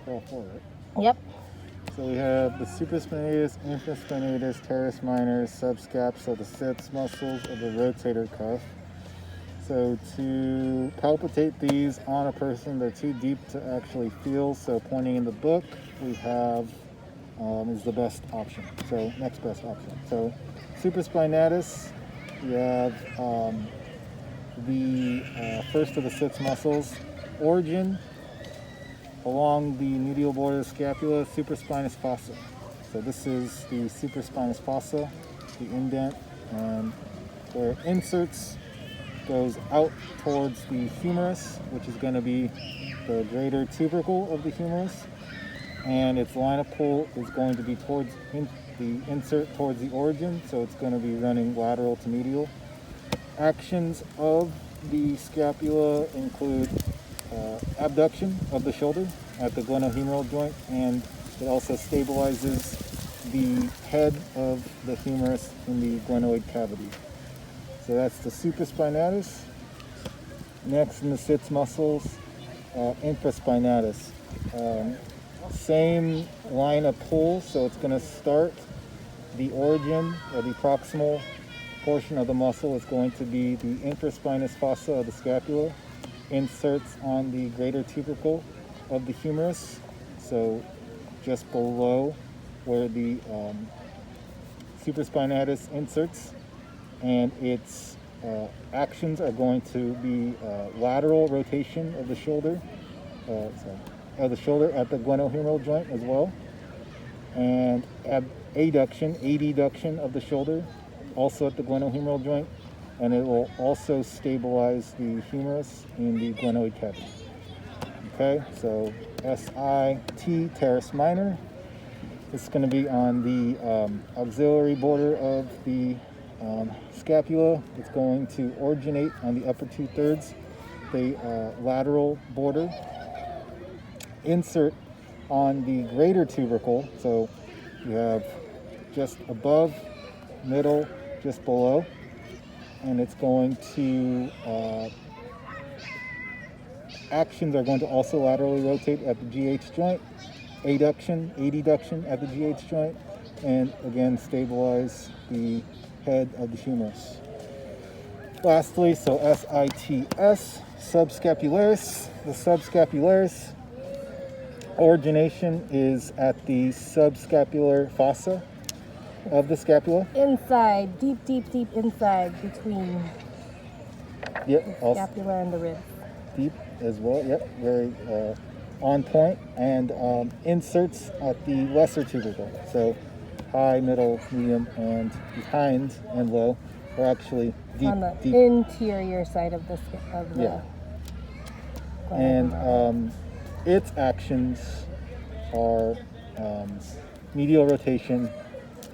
all four, right? Yep. So we have the supraspinatus, infraspinatus, teres minor, subscap, so the sits muscles of the rotator cuff. So to palpitate these on a person, they're too deep to actually feel. So pointing in the book, we have is the best option. So next best option. So supraspinatus, you have the first of the sits muscles, origin along the medial border of the scapula, supraspinous fossa. So this is the supraspinous fossa, the indent, and where it inserts goes out towards the humerus, which is going to be the greater tubercle of the humerus, and its line of pull is going to be towards the insert towards the origin, so it's going to be running lateral to medial. Actions of the scapula include abduction of the shoulder at the glenohumeral joint, and it also stabilizes the head of the humerus in the glenoid cavity. So that's the supraspinatus. Next in the sits muscles, infraspinatus. Same line of pull, so it's going to start the origin or the proximal portion of the muscle is going to be the infraspinous fossa of the scapula, inserts on the greater tubercle of the humerus, so just below where the supraspinatus inserts, and its actions are going to be lateral rotation of the shoulder, at the glenohumeral joint as well, and adduction of the shoulder, also at the glenohumeral joint, and it will also stabilize the humerus in the glenoid cavity. Okay, so SIT, teres minor. It's going to be on the auxiliary border of the scapula. It's going to originate on the upper 2/3, the lateral border. Insert on the greater tubercle, so you have just above, middle, just below, and it's going to actions are going to also laterally rotate at the GH joint, adduction at the GH joint, and again stabilize the head of the humerus. Lastly, so SITS, subscapularis. The subscapularis origination is at the subscapular fossa of the scapula. Inside, deep inside between Yep, the scapula and the rib. Deep as well. Yep, very on point. And inserts at the lesser tubercle. So high, middle, medium, and behind and low are actually deep. On the interior side of the yeah. And its actions are medial rotation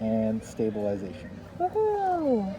and stabilization. Woohoo!